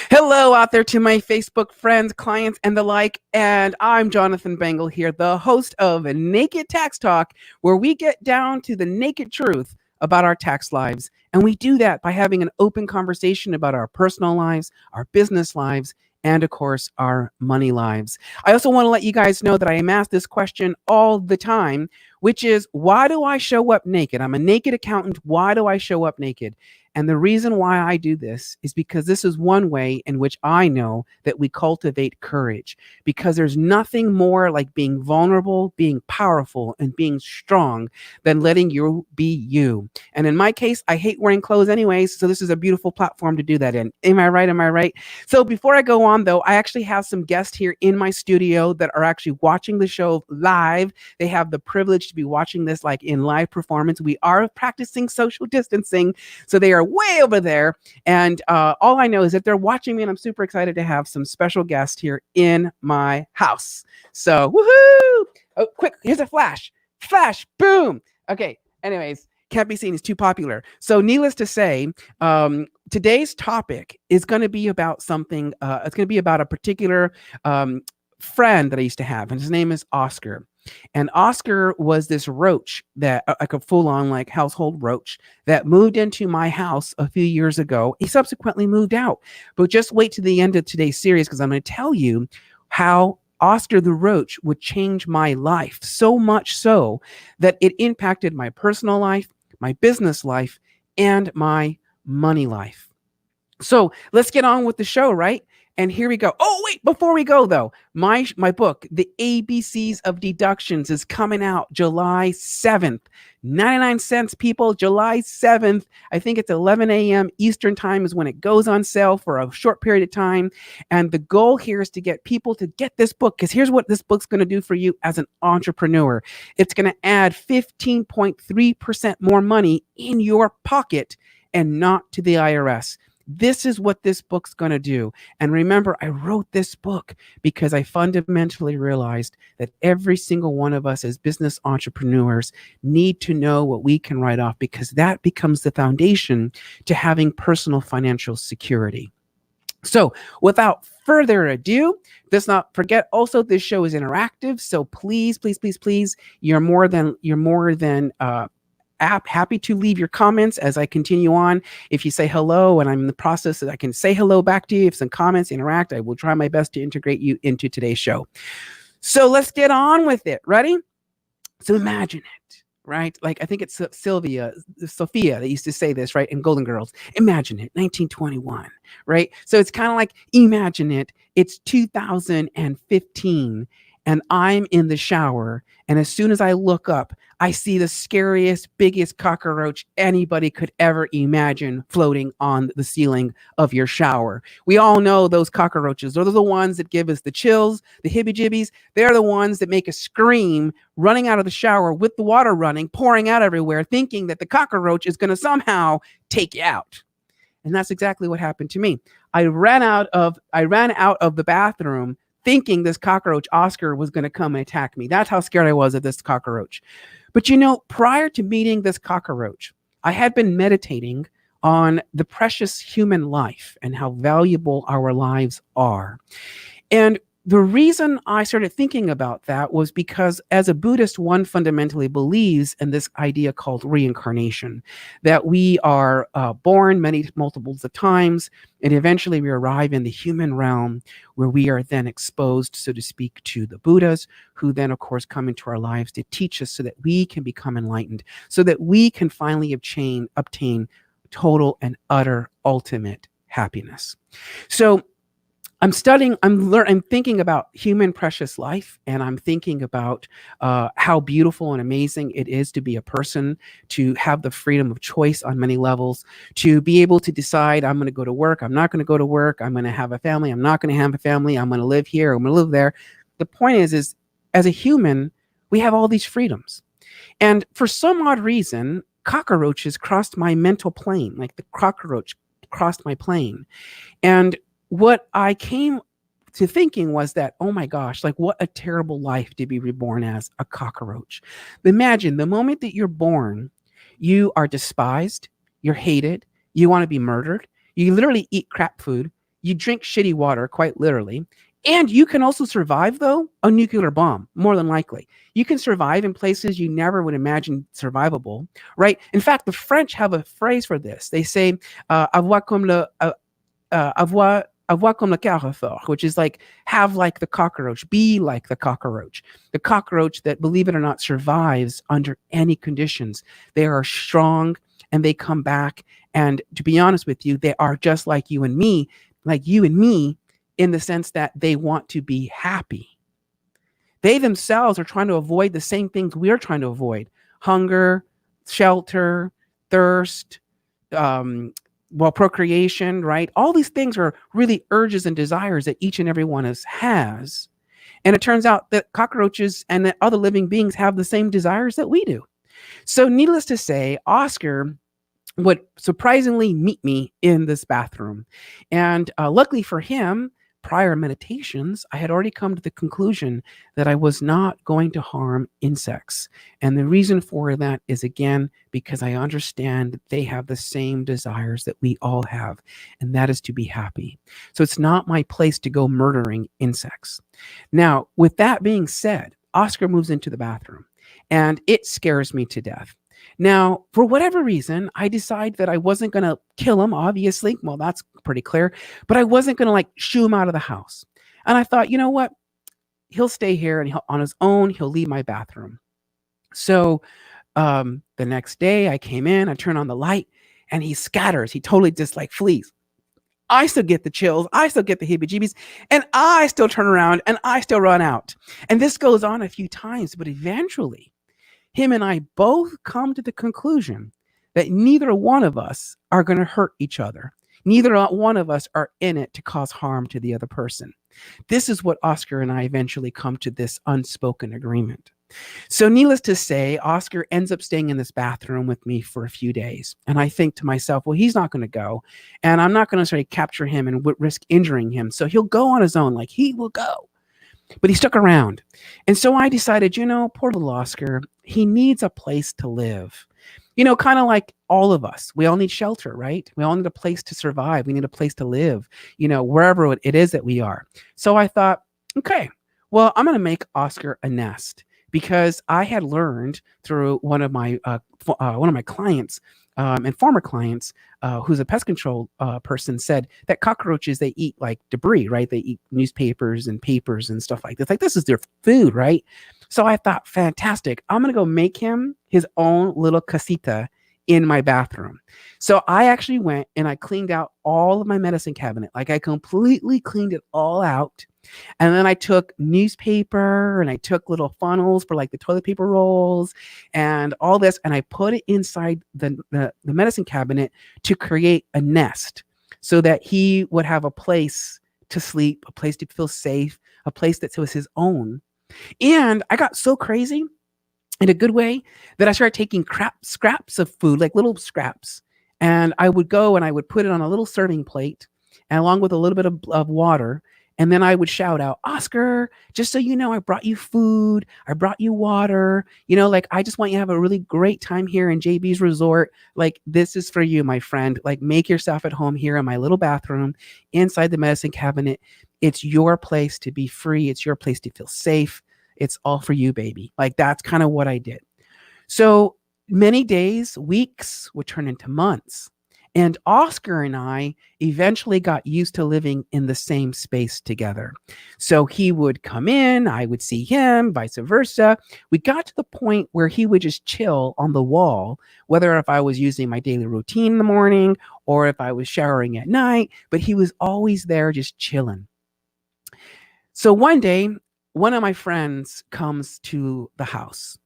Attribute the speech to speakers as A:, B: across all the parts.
A: Hello out there to my Facebook friends, clients, and the like. And I'm Jonathan Bengal here, the host of Naked Tax Talk, where we get down to the naked truth about our tax lives. And we do that by having an open conversation about our personal lives, our business lives, and of course, our money lives. I also want to let you guys know that I am asked this question all the time, which is, why do I show up naked? I'm a naked accountant. Why do I show up naked? And the reason why I do this is because this is one way in which I know that we cultivate courage, because there's nothing more like being vulnerable, being powerful, and being strong than letting you be you. And in my case, I hate wearing clothes anyways, so this is a beautiful platform to do that in. Am I right? Am I right? So before I go on, though, I actually have some guests here in my studio that are actually watching the show live. They have the privilege to be watching this like in live performance. We are practicing social distancing, so they are way over there. And all I know is that they're watching me, and I'm super excited to have some special guests here in my house. So, woohoo! Oh, quick, here's a flash. Flash, boom. Okay, anyways, can't be seen, it's too popular. So needless to say, today's topic is going to be about something, it's going to be about a particular friend that I used to have, and his name is Oscar. And Oscar was this roach, that like a full-on like household roach, that moved into my house a few years ago. He subsequently moved out. But just wait to the end of today's series, because I'm going to tell you how Oscar the roach would change my life, so much so that it impacted my personal life, my business life, and my money life. So let's get on with the show, right? And here we go. Oh, wait, before we go, though, my book, The ABCs of Deductions, is coming out July 7th. 99 cents, people, July 7th. I think it's 11 a.m. Eastern time is when it goes on sale for a short period of time. And the goal here is to get people to get this book, because here's what this book's going to do for you as an entrepreneur. It's going to add 15.3% more money in your pocket and not to the IRS. This is what this book's going to do. And remember, I wrote this book because I fundamentally realized that every single one of us as business entrepreneurs need to know what we can write off, because that becomes the foundation to having personal financial security. So without further ado, let's not forget also this show is interactive. So please, please, please, please, you're more than happy to leave your comments as I continue on. If you say hello and I'm in the process that I can say hello back to you, if some comments interact, I will try my best to integrate you into today's show. So let's get on with it. Ready? So imagine it, right? Like I think it's Sophia that used to say this, right? In Golden Girls. Imagine it, 1921, right? So it's kind of like, imagine it. It's 2015. And I'm in the shower, and as soon as I look up, I see the scariest, biggest cockroach anybody could ever imagine floating on the ceiling of your shower. We all know those cockroaches. Those are the ones that give us the chills, the hibby-jibbies. They're the ones that make us scream running out of the shower with the water running, pouring out everywhere, thinking that the cockroach is going to somehow take you out. And that's exactly what happened to me. I ran out of the bathroom thinking this cockroach, Oscar, was going to come and attack me. That's how scared I was of this cockroach. But you know, prior to meeting this cockroach, I had been meditating on the precious human life and how valuable our lives are. And the reason I started thinking about that was because as a Buddhist, one fundamentally believes in this idea called reincarnation, that we are born multiples of times, and eventually we arrive in the human realm where we are then exposed, so to speak, to the Buddhas, who then, of course, come into our lives to teach us so that we can become enlightened, so that we can finally obtain total and utter ultimate happiness. So I'm thinking about human precious life, and I'm thinking about how beautiful and amazing it is to be a person, to have the freedom of choice on many levels, to be able to decide I'm going to go to work, I'm not going to go to work, I'm going to have a family, I'm not going to have a family, I'm going to live here, I'm going to live there. The point is as a human, we have all these freedoms. And for some odd reason, cockroaches crossed my mental plane, like the cockroach crossed my plane. And what I came to thinking was that, oh my gosh, like what a terrible life to be reborn as a cockroach. Imagine the moment that you're born, you are despised, you're hated, you want to be murdered, you literally eat crap food, you drink shitty water, quite literally. And you can also survive, though, a nuclear bomb, more than likely. You can survive in places you never would imagine survivable, right? In fact, the French have a phrase for this. They say, avoir comme le, avoir comme le carrefour, which is like have like the cockroach, be like the cockroach. The cockroach that, believe it or not, survives under any conditions. They are strong and they come back. And to be honest with you, they are just like you and me, in the sense that they want to be happy. They themselves are trying to avoid the same things we're trying to avoid: hunger, shelter, thirst, procreation, right? All these things are really urges and desires that each and every one of us has. And it turns out that cockroaches and that other living beings have the same desires that we do. So needless to say, Oscar would surprisingly meet me in this bathroom. And luckily for him, prior meditations, I had already come to the conclusion that I was not going to harm insects. And the reason for that is, again, because I understand that they have the same desires that we all have, and that is to be happy. So it's not my place to go murdering insects. Now, with that being said, Oscar moves into the bathroom, and it scares me to death. Now, for whatever reason, I decide that I wasn't going to kill him, obviously. Well, that's pretty clear. But I wasn't going to like shoo him out of the house. And I thought, you know what? He'll stay here and on his own, he'll leave my bathroom. So the next day I came in, I turn on the light, and he scatters. He totally just like flees. I still get the chills. I still get the heebie-jeebies. And I still turn around and I still run out. And this goes on a few times. But eventually, him and I both come to the conclusion that neither one of us are going to hurt each other. Neither one of us are in it to cause harm to the other person. This is what Oscar and I eventually come to, this unspoken agreement. So needless to say, Oscar ends up staying in this bathroom with me for a few days. And I think to myself, well, he's not going to go. And I'm not going to capture him and risk injuring him. So he'll go on his own, like he will go. But he stuck around. And so I decided, poor little Oscar, he needs a place to live. Kind of like all of us. We all need shelter, right? We all need a place to survive. We need a place to live, wherever it is that we are. So I thought, okay, well, I'm going to make Oscar a nest, because I had learned through one of my clients, and former clients, who's a pest control person, said that cockroaches, they eat like debris, right? They eat newspapers and papers and stuff like this. Like, this is their food, right? So I thought, fantastic. I'm going to go make him his own little casita in my bathroom. So I actually went and I cleaned out all of my medicine cabinet. Like, I completely cleaned it all out. And then I took newspaper and I took little funnels for like the toilet paper rolls and all this. And I put it inside the medicine cabinet to create a nest so that he would have a place to sleep, a place to feel safe, a place that was his own. And I got so crazy in a good way that I started taking scraps of food, like little scraps. And I would go and I would put it on a little serving plate, and along with a little bit of water. And then I would shout out, Oscar, just so you know, I brought you food. I brought you water. Like, I just want you to have a really great time here in JB's resort. Like, this is for you, my friend. Like, make yourself at home here in my little bathroom inside the medicine cabinet. It's your place to be free. It's your place to feel safe. It's all for you, baby. Like, that's kind of what I did. So many days, weeks would turn into months. And Oscar and I eventually got used to living in the same space together. So he would come in, I would see him, vice versa. We got to the point where he would just chill on the wall, whether if I was using my daily routine in the morning or if I was showering at night, but he was always there just chilling. So one day, one of my friends comes to the house.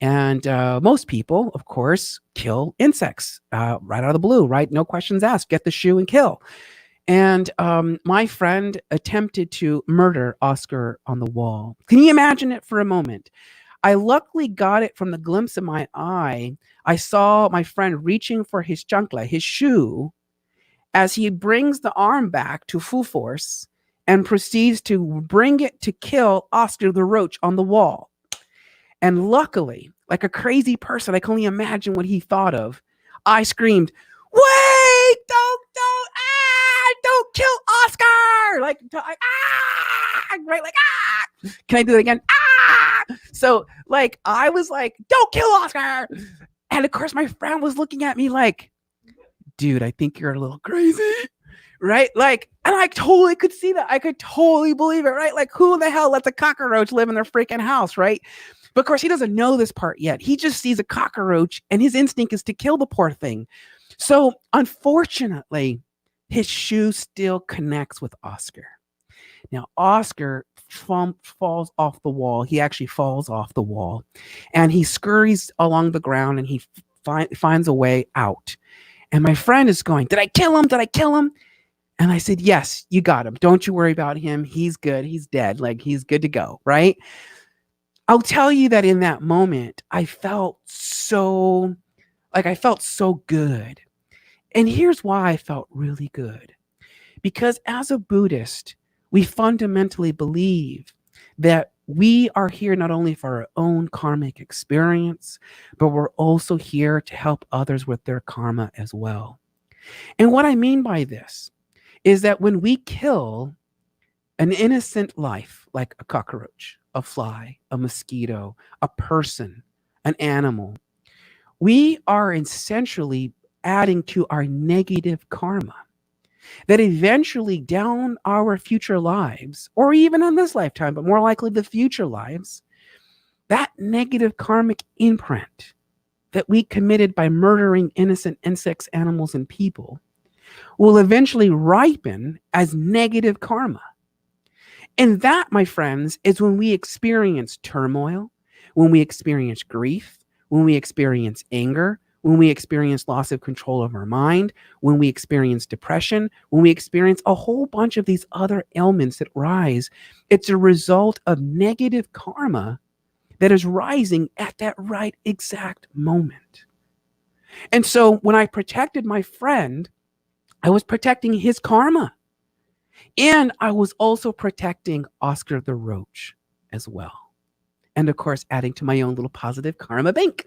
A: And most people, of course, kill insects right out of the blue, right? No questions asked. Get the shoe and kill. And my friend attempted to murder Oscar on the wall. Can you imagine it for a moment? I luckily got it from the glimpse of my eye. I saw my friend reaching for his chancla, his shoe, as he brings the arm back to full force. and proceeds to bring it to kill Oscar the roach on the wall. And luckily, like a crazy person, I can only imagine what he thought of. I screamed, "Wait! Don't kill Oscar!" Right? Can I do it again? So, like, I was like, "Don't kill Oscar!" And of course, my friend was looking at me like, "Dude, I think you're a little crazy." Right? Like, and I totally could see that. I could totally believe it, right? Like, who the hell lets a cockroach live in their freaking house, right? But of course, he doesn't know this part yet. He just sees a cockroach and his instinct is to kill the poor thing. So, unfortunately, his shoe still connects with Oscar. Now, Oscar falls off the wall. He actually falls off the wall and he scurries along the ground and he finds a way out. And my friend is going, "Did I kill him? Did I kill him?" And I said, "Yes, you got him. Don't you worry about him. He's good. He's dead. Like, he's good to go." Right? I'll tell you that in that moment, I felt so good. And here's why I felt really good. Because as a Buddhist, we fundamentally believe that we are here not only for our own karmic experience, but we're also here to help others with their karma as well. And what I mean by this is that when we kill an innocent life, like a cockroach, a fly, a mosquito, a person, an animal, we are essentially adding to our negative karma that eventually down our future lives, or even in this lifetime, but more likely the future lives, that negative karmic imprint that we committed by murdering innocent insects, animals, and people will eventually ripen as negative karma. And that, my friends, is when we experience turmoil, when we experience grief, when we experience anger, when we experience loss of control of our mind, when we experience depression, when we experience a whole bunch of these other ailments that rise. It's a result of negative karma that is rising at that right exact moment. And so when I protected my friend, I was protecting his karma. And I was also protecting Oscar the roach as well. And of course, adding to my own little positive karma bank.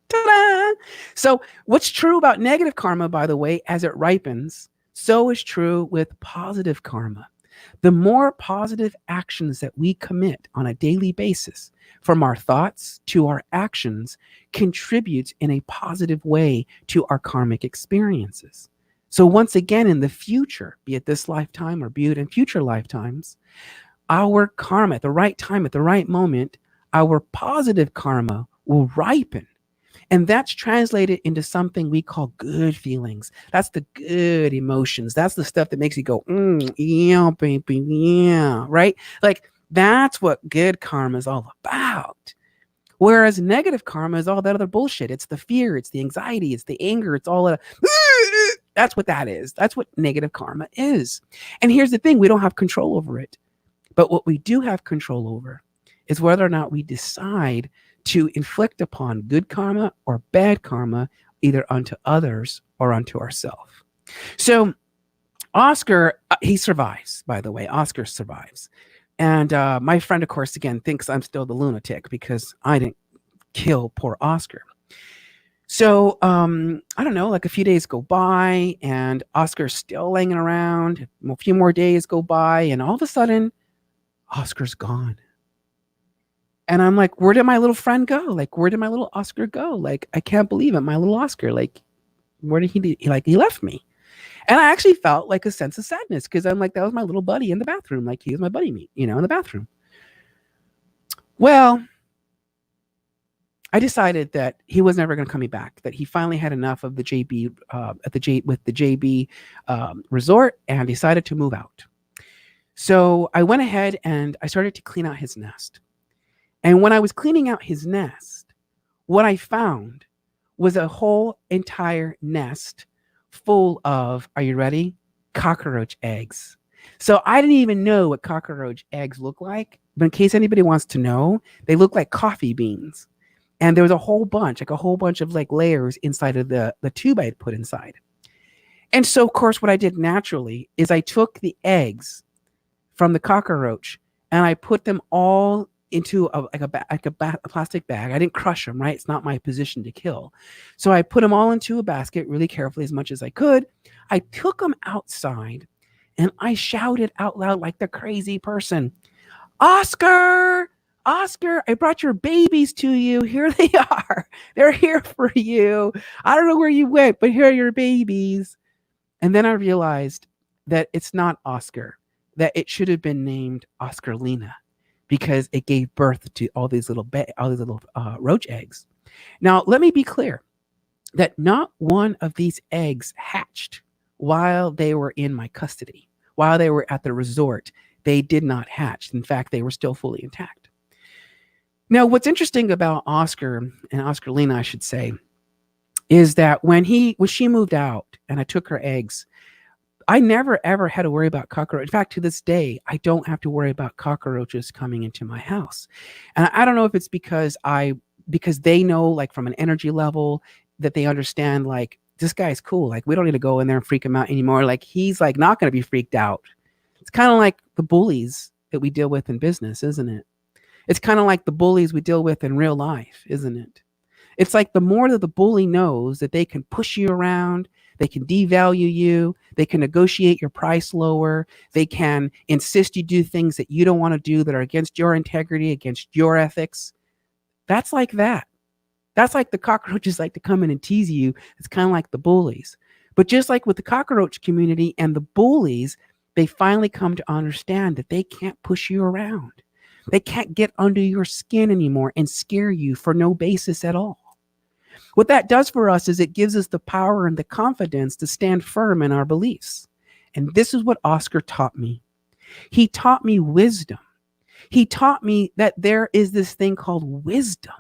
A: Ta-da! So what's true about negative karma, by the way, as it ripens, so is true with positive karma. The more positive actions that we commit on a daily basis, from our thoughts to our actions, contributes in a positive way to our karmic experiences. So once again, in the future, be it this lifetime or be it in future lifetimes, our karma at the right time, at the right moment, our positive karma will ripen. And that's translated into something we call good feelings. That's the good emotions. That's the stuff that makes you go, yeah, baby, yeah, right? Like, that's what good karma is all about. Whereas negative karma is all that other bullshit. It's the fear, it's the anxiety, it's the anger, it's all that. That's what that is. That's what negative karma is. And here's the thing, we don't have control over it. But what we do have control over is whether or not we decide to inflict upon good karma or bad karma, either unto others or unto ourselves. So Oscar, he survives, by the way. Oscar survives. And my friend, of course, again, thinks I'm still the lunatic because I didn't kill poor Oscar. So I don't know, like a few days go by and Oscar's still laying around. A few more days go by and all of a sudden, Oscar's gone. And I'm like, where did my little friend go? Like, where did my little Oscar go? Like, I can't believe it. My little Oscar, like, where did he left me. And I actually felt like a sense of sadness because I'm like, that was my little buddy in the bathroom. Like, he was my buddy meat, in the bathroom. Well, I decided that he was never going to come back, that he finally had enough of the JB with the JB resort and decided to move out. So I went ahead and I started to clean out his nest. And when I was cleaning out his nest, what I found was a whole entire nest full of, are you ready? Cockroach eggs. So I didn't even know what cockroach eggs look like. But in case anybody wants to know, they look like coffee beans. And there was a whole bunch of like layers inside of the tube I had put inside. And so, of course, what I did naturally is I took the eggs from the cockroach, and I put them all into a plastic bag. I didn't crush them, right? It's not my position to kill. So I put them all into a basket really carefully as much as I could. I took them outside and I shouted out loud like the crazy person, Oscar, Oscar, I brought your babies to you. Here they are. They're here for you. I don't know where you went, but here are your babies. And then I realized that it's not Oscar, that it should have been named Oscar Lena, because it gave birth to all these little roach eggs. Now, let me be clear that not one of these eggs hatched while they were in my custody, while they were at the resort. They did not hatch. In fact, they were still fully intact. Now, what's interesting about Oscar, and Oscar Lena, I should say, is that when she moved out and I took her eggs, I never ever had to worry about cockroaches. In fact, to this day, I don't have to worry about cockroaches coming into my house. And I don't know if it's because they know, like, from an energy level, that they understand, like, this guy's cool. Like, we don't need to go in there and freak him out anymore. Like, he's like not going to be freaked out. It's kind of like the bullies that we deal with in business, isn't it? It's kind of like the bullies we deal with in real life, isn't it? It's like the more that the bully knows that they can push you around, they can devalue you, they can negotiate your price lower, they can insist you do things that you don't want to do that are against your integrity, against your ethics. That's like that. That's like the cockroaches like to come in and tease you. It's kind of like the bullies. But just like with the cockroach community and the bullies, they finally come to understand that they can't push you around. They can't get under your skin anymore and scare you for no basis at all. What that does for us is it gives us the power and the confidence to stand firm in our beliefs. And this is what Oscar taught me. He taught me wisdom. He taught me that there is this thing called wisdom.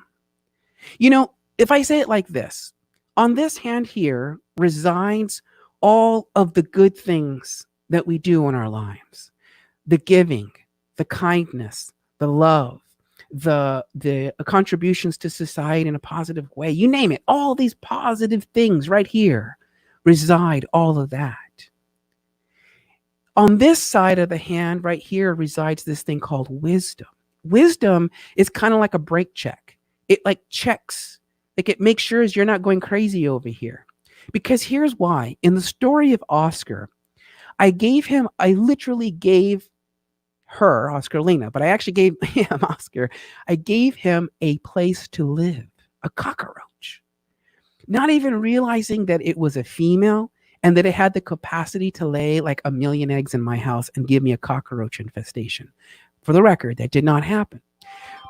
A: You know, if I say it like this, on this hand here resides all of the good things that we do in our lives. The giving, the kindness, the love, the contributions to society in a positive way. You name it. All these positive things right here reside all of that. On this side of the hand right here resides this thing called wisdom. Wisdom is kind of like a brake check. It like checks, like it makes sure you're not going crazy over here. Because here's why. In the story of Oscar, I literally gave her, Oscar Lena, but I actually gave him, Oscar, I gave him a place to live, a cockroach. Not even realizing that it was a female and that it had the capacity to lay like 1 million eggs in my house and give me a cockroach infestation. For the record, that did not happen.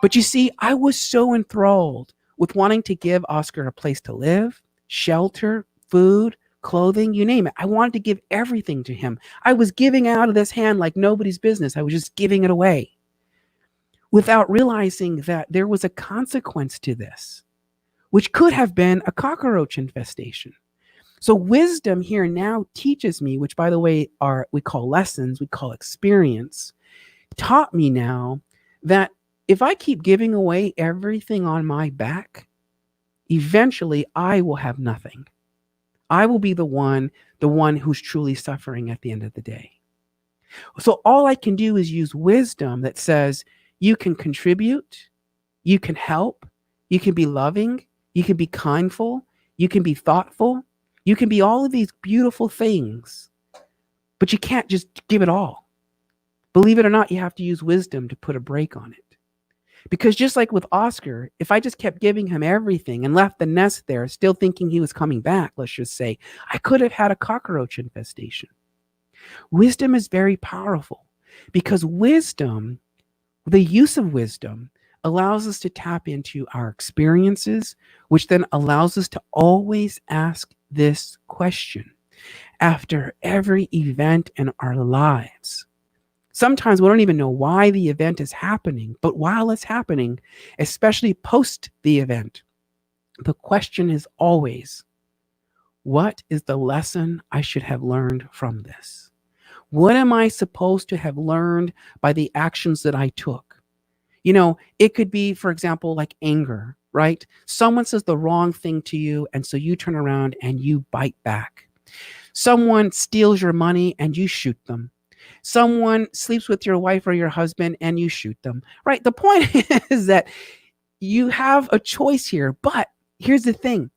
A: But you see, I was so enthralled with wanting to give Oscar a place to live, shelter, food, clothing, you name it. I wanted to give everything to him. I was giving out of this hand like nobody's business. I was just giving it away without realizing that there was a consequence to this, which could have been a cockroach infestation. So wisdom here now teaches me, which by the way we call lessons, we call experience, taught me now that if I keep giving away everything on my back, eventually I will have nothing. I will be the one who's truly suffering at the end of the day. So all I can do is use wisdom that says you can contribute, you can help, you can be loving, you can be kindful, you can be thoughtful, you can be all of these beautiful things, but you can't just give it all. Believe it or not, you have to use wisdom to put a brake on it. Because just like with Oscar, if I just kept giving him everything and left the nest there, still thinking he was coming back, let's just say, I could have had a cockroach infestation. Wisdom is very powerful because wisdom, the use of wisdom, allows us to tap into our experiences, which then allows us to always ask this question after every event in our lives. Sometimes we don't even know why the event is happening, but while it's happening, especially post the event, the question is always, what is the lesson I should have learned from this? What am I supposed to have learned by the actions that I took? You know, it could be, for example, like anger, right? Someone says the wrong thing to you, and so you turn around and you bite back. Someone steals your money and you shoot them. Someone sleeps with your wife or your husband and you shoot them, right? The point is that you have a choice here. But here's the thing.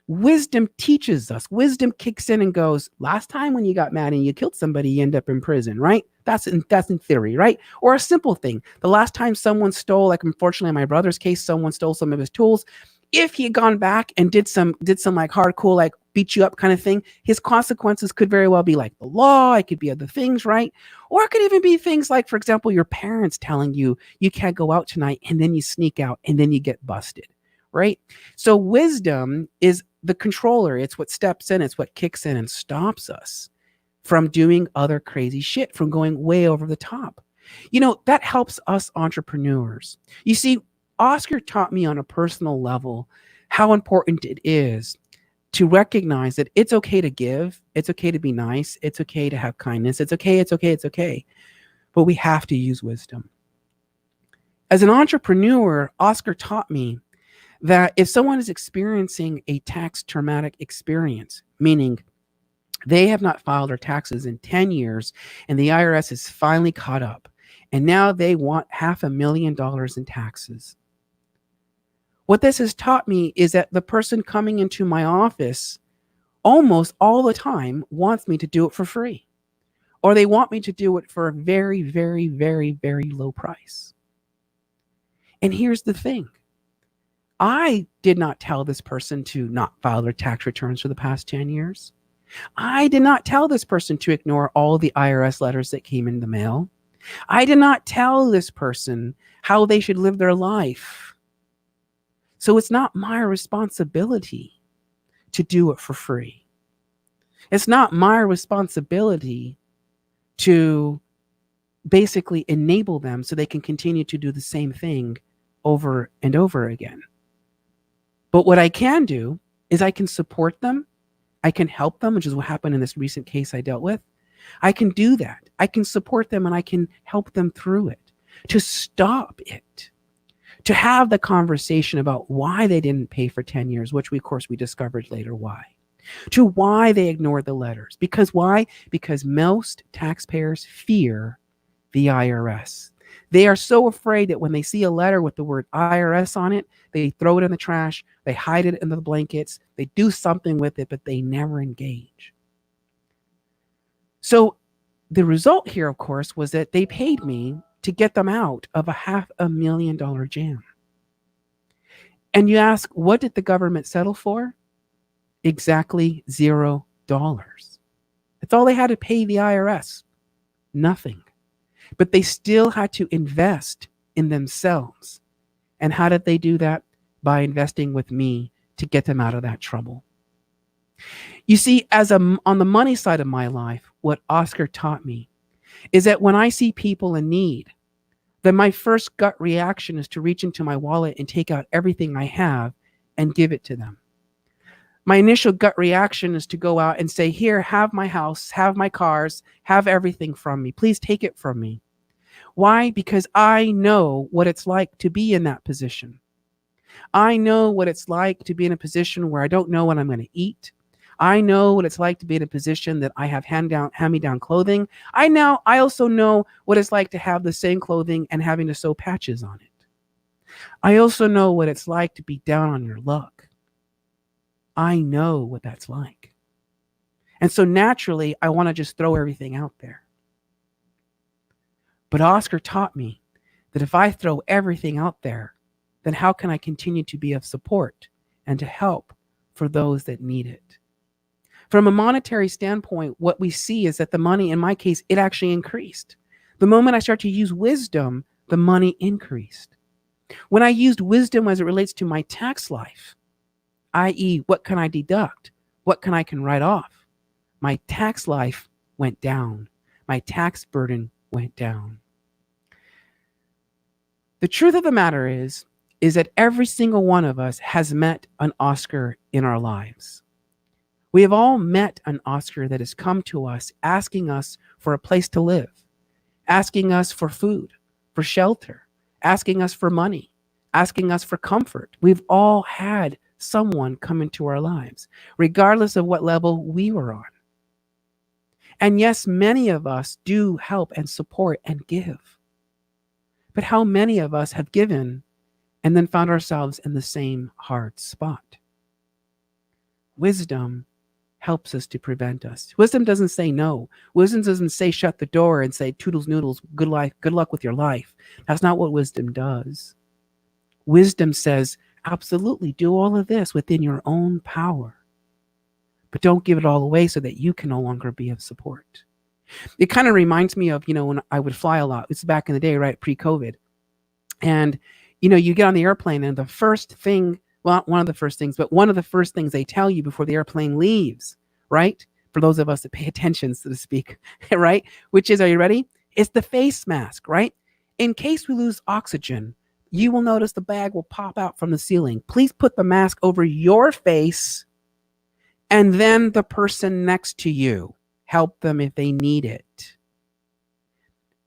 A: Wisdom teaches us. Wisdom kicks in and goes, last time when you got mad and you killed somebody, you end up in prison, right? That's in theory, right? Or a simple thing. The last time someone stole, like unfortunately in my brother's case, someone stole some of his tools. If he had gone back and did some like hardcore, like beat you up kind of thing, his consequences could very well be like the law. It could be other things, right? Or it could even be things like, for example, your parents telling you you can't go out tonight, and then you sneak out and then you get busted, right? So wisdom is the controller. It's what steps in, it's what kicks in and stops us from doing other crazy shit, from going way over the top. That helps us entrepreneurs. You see, Oscar taught me on a personal level how important it is to recognize that it's okay to give, it's okay to be nice, it's okay to have kindness, it's okay. But we have to use wisdom. As an entrepreneur, Oscar taught me that if someone is experiencing a tax traumatic experience, meaning they have not filed their taxes in 10 years and the IRS is finally caught up, and now they want $500,000 in taxes. What this has taught me is that the person coming into my office almost all the time wants me to do it for free, or they want me to do it for a very, very, very, very low price. And here's the thing. I did not tell this person to not file their tax returns for the past 10 years. I did not tell this person to ignore all the IRS letters that came in the mail. I did not tell this person how they should live their life. So it's not my responsibility to do it for free. It's not my responsibility to basically enable them so they can continue to do the same thing over and over again. But what I can do is I can support them. I can help them, which is what happened in this recent case I dealt with. I can do that. I can support them and I can help them through it, to stop it, to have the conversation about why they didn't pay for 10 years, which we, of course, we discovered later why, to why they ignored the letters. Because why? Because most taxpayers fear the IRS. They are so afraid that when they see a letter with the word IRS on it, they throw it in the trash, they hide it in the blankets, they do something with it, but they never engage. So the result here, of course, was that they paid me to get them out of a $500,000 jam. And you ask, what did the government settle for? Exactly $0. That's all they had to pay the IRS. Nothing. But they still had to invest in themselves. And how did they do that? By investing with me to get them out of that trouble. You see, on the money side of my life, what Oscar taught me is that when I see people in need, then my first gut reaction is to reach into my wallet and take out everything I have and give it to them. My initial gut reaction is to go out and say, here, have my house, have my cars, have everything from me. Please take it from me. Why? Because I know what it's like to be in that position. I know what it's like to be in a position where I don't know what I'm going to eat. I know what it's like to be in a position that I have hand-me-down clothing. I also know what it's like to have the same clothing and having to sew patches on it. I also know what it's like to be down on your luck. I know what that's like. And so naturally, I want to just throw everything out there. But Oscar taught me that if I throw everything out there, then how can I continue to be of support and to help for those that need it? From a monetary standpoint, what we see is that the money, in my case, it actually increased. The moment I start to use wisdom, the money increased. When I used wisdom as it relates to my tax life, i.e., what can I deduct? What can I write off? My tax life went down. My tax burden went down. The truth of the matter is that every single one of us has met an Oscar in our lives. We have all met an Oscar that has come to us asking us for a place to live, asking us for food, for shelter, asking us for money, asking us for comfort. We've all had someone come into our lives, regardless of what level we were on. And yes, many of us do help and support and give. But how many of us have given and then found ourselves in the same hard spot? Wisdom helps us to prevent us. Wisdom doesn't say no. Wisdom doesn't say shut the door and say toodles noodles, good luck with your life. That's not what wisdom does. Wisdom says, absolutely, do all of this within your own power. But don't give it all away so that you can no longer be of support. It kind of reminds me of, when I would fly a lot. It's back in the day, right? Pre-COVID. And, you get on the airplane and the first thing, well, not one of the first things, but one of the first things they tell you before the airplane leaves, right? For those of us that pay attention, so to speak, right? Which is, are you ready? It's the face mask, right? In case we lose oxygen, you will notice the bag will pop out from the ceiling. Please put the mask over your face and then the person next to you. Help them if they need it.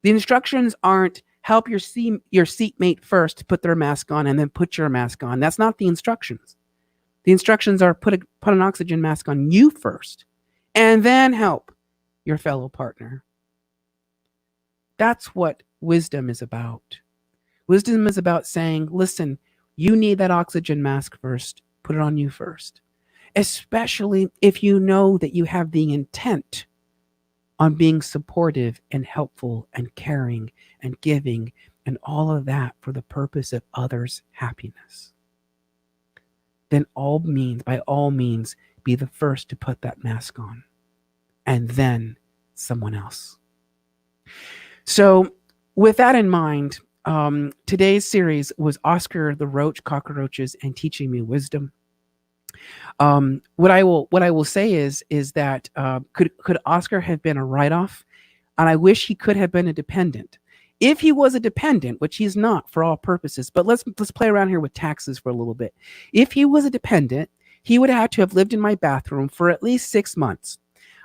A: The instructions aren't help your seatmate first, put their mask on, and then put your mask on. That's not the instructions. The instructions are put an oxygen mask on you first, and then help your fellow partner. That's what wisdom is about. Wisdom is about saying, listen, you need that oxygen mask first. Put it on you first. Especially if you know that you have the intent on being supportive and helpful and caring and giving and all of that for the purpose of others' happiness. Then by all means, be the first to put that mask on, and then someone else. So with that in mind, today's series was Oscar the Roach, Cockroaches, and Teaching Me Wisdom. What I will say is that could Oscar have been a write-off? And I wish he could have been a dependent. If he was a dependent, which he's not for all purposes, but let's play around here with taxes for a little bit. If he was a dependent, he would have had to have lived in my bathroom for at least 6 months.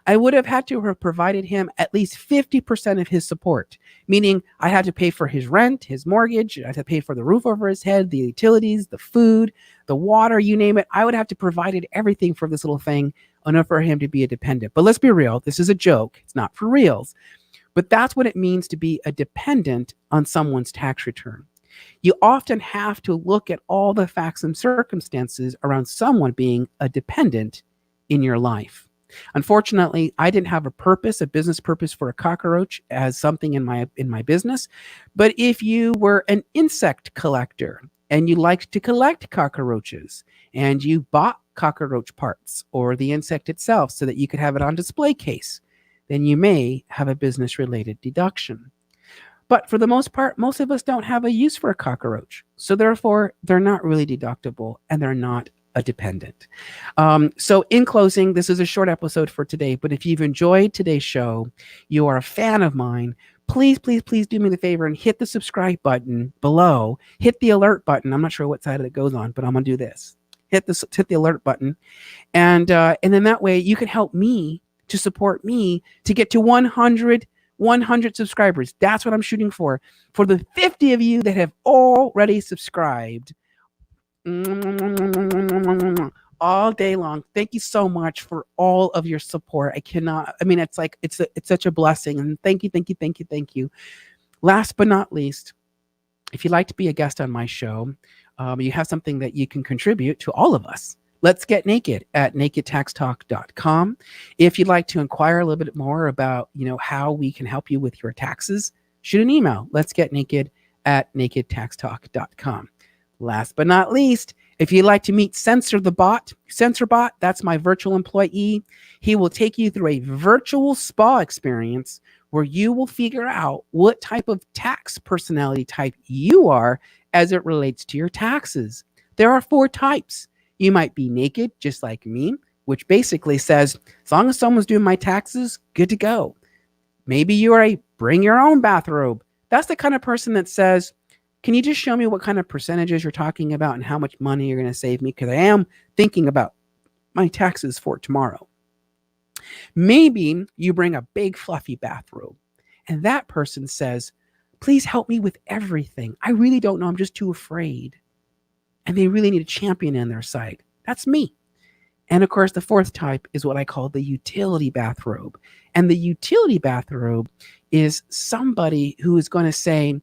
A: I would have had to have provided him at least 50% of his support, meaning I had to pay for his rent, his mortgage, I had to pay for the roof over his head, the utilities, the food, the water, you name it. I would have to provide everything for this little thing in order for him to be a dependent. But let's be real. This is a joke. It's not for reals. But that's what it means to be a dependent on someone's tax return. You often have to look at all the facts and circumstances around someone being a dependent in your life. Unfortunately, I didn't have a business purpose for a cockroach as something in my business. But if you were an insect collector and you liked to collect cockroaches and you bought cockroach parts or the insect itself so that you could have it on display case, then you may have a business-related deduction. But for the most part, most of us don't have a use for a cockroach. So therefore, they're not really deductible and they're not a dependent. So in closing, this is a short episode for today, but if you've enjoyed today's show, you are a fan of mine, please do me the favor and hit the subscribe button below, hit the alert button. I'm not sure what side it goes on, but I'm going to do this. Hit the alert button. And then that way you can help me to support me to get to 100 subscribers. That's what I'm shooting for. For the 50 of you that have already subscribed, all day long. Thank you so much for all of your support. It's such a blessing. And thank you. Last but not least, if you'd like to be a guest on my show, you have something that you can contribute to all of us. Let's Get Naked at nakedtaxtalk.com. If you'd like to inquire a little bit more about, how we can help you with your taxes, shoot an email. Let's Get Naked at nakedtaxtalk.com. Last but not least, if you'd like to meet Censorbot, that's my virtual employee. He will take you through a virtual spa experience where you will figure out what type of tax personality type you are as it relates to your taxes. There are 4 types. You might be naked, just like me, which basically says, as long as someone's doing my taxes, good to go. Maybe you are a bring your own bathrobe. That's the kind of person that says, can you just show me what kind of percentages you're talking about and how much money you're going to save me? Because I am thinking about my taxes for tomorrow. Maybe you bring a big fluffy bathrobe and that person says, please help me with everything. I really don't know. I'm just too afraid. And they really need a champion in their side. That's me. And of course, the fourth type is what I call the utility bathrobe. And the utility bathrobe is somebody who is going to say,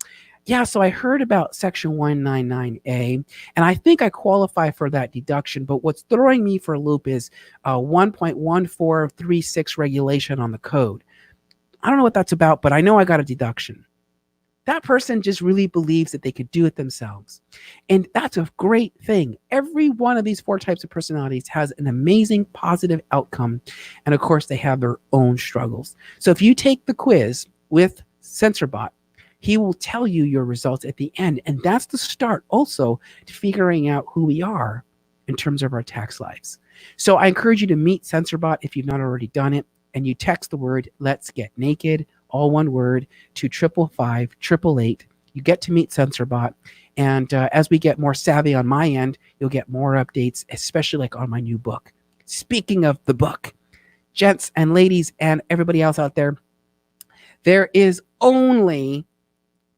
A: yeah, so I heard about Section 199A, and I think I qualify for that deduction. But what's throwing me for a loop is 1.1436 regulation on the code. I don't know what that's about, but I know I got a deduction. That person just really believes that they could do it themselves. And that's a great thing. Every one of these four types of personalities has an amazing positive outcome. And of course, they have their own struggles. So if you take the quiz with CensorBot, he will tell you your results at the end. And that's the start also to figuring out who we are in terms of our tax lives. So I encourage you to meet CensorBot if you've not already done it. And you text the word "Let's Get Naked," all one word, to 555-888. You get to meet CensorBot. And as we get more savvy on my end, you'll get more updates, especially like on my new book. Speaking of the book, gents and ladies and everybody else out there, there is only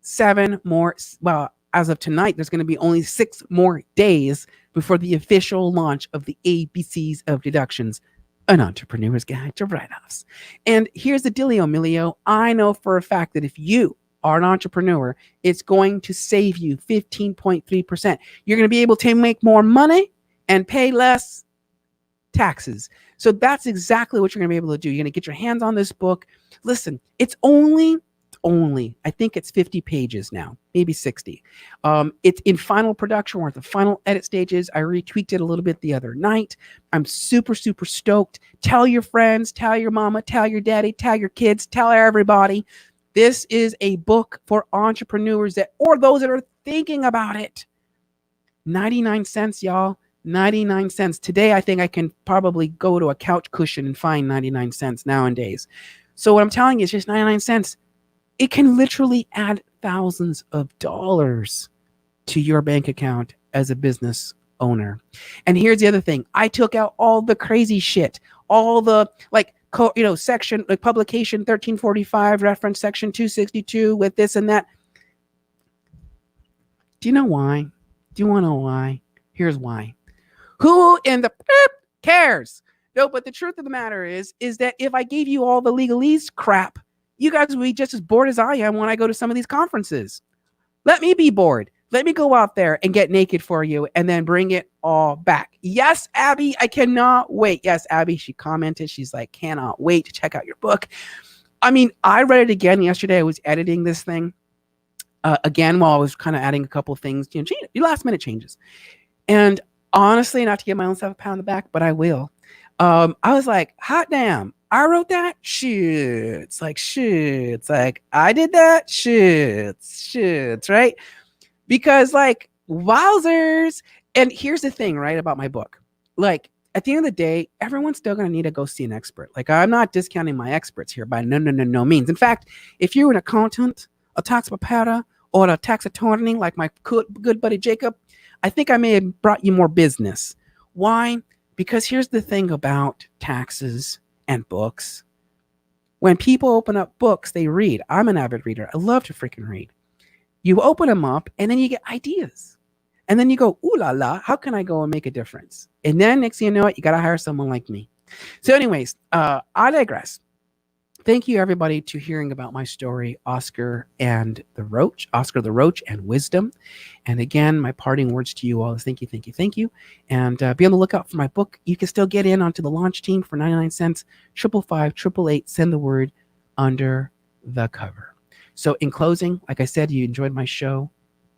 A: 7 more. Well, as of tonight, there's going to be only 6 more days before the official launch of the ABCs of Deductions, an entrepreneur's guide to write-offs. And here's the dealio, Emilio. I know for a fact that if you are an entrepreneur, it's going to save you 15.3%. You're going to be able to make more money and pay less taxes. So that's exactly what you're going to be able to do. You're going to get your hands on this book. Listen, it's only, I think it's 50 pages now, maybe 60. It's in final production. We're at the final edit stages. I retweaked it a little bit the other night. I'm super, super stoked. Tell your friends, tell your mama, tell your daddy, tell your kids, tell everybody. This is a book for entrepreneurs or those that are thinking about it. 99 cents, y'all. 99 cents. Today, I think I can probably go to a couch cushion and find 99 cents nowadays. So what I'm telling you is just 99 cents. It can literally add thousands of dollars to your bank account as a business owner. And here's the other thing. I took out all the crazy shit, all the section, like publication 1345, reference section 262 with this and that. Do you know why? Do you want to know why? Here's why. Who in the cares? No, but the truth of the matter is that if I gave you all the legalese crap, you guys would be just as bored as I am when I go to some of these conferences. Let me be bored. Let me go out there and get naked for you and then bring it all back. Yes, Abby, I cannot wait. Yes, Abby, she commented. She's like, cannot wait to check out your book. I mean, I read it again yesterday. I was editing this thing again while I was kind of adding a couple of things, last minute changes. And honestly, not to give myself a pat on the back, but I will. I was like, hot damn. I wrote that? Shit. It's like, I did that? Shit, right? Because like, wowzers. And here's the thing, right, about my book. Like, at the end of the day, everyone's still going to need to go see an expert. Like, I'm not discounting my experts here by no means. In fact, if you're an accountant, a tax preparer, or a tax attorney like my good buddy Jacob, I think I may have brought you more business. Why? Because here's the thing about taxes and books. When people open up books, they read. I'm an avid reader. I love to freaking read. You open them up and then you get ideas. And then you go, ooh la la, how can I go and make a difference? And then next thing you know it, you got to hire someone like me. So anyways, I digress. Thank you everybody to hearing about my story, Oscar the Roach and Wisdom. And again, my parting words to you all is thank you. And be on the lookout for my book. You can still get in onto the launch team for 99 cents, 555-888. Send the word under the cover. So in closing, like I said, you enjoyed my show,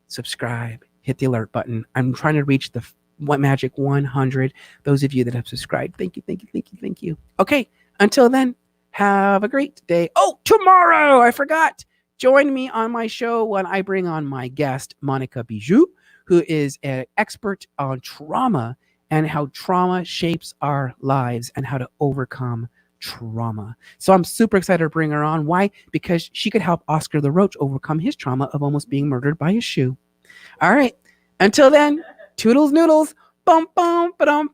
A: subscribe, hit the alert button. I'm trying to reach the magic 100. Those of you that have subscribed, thank you. Okay, until then, have a great day. Oh, tomorrow, I forgot. Join me on my show when I bring on my guest, Monica Bijou, who is an expert on trauma and how trauma shapes our lives and how to overcome trauma. So I'm super excited to bring her on. Why? Because she could help Oscar the Roach overcome his trauma of almost being murdered by a shoe. All right. Until then, toodles noodles. Bum, bum, ba-dum.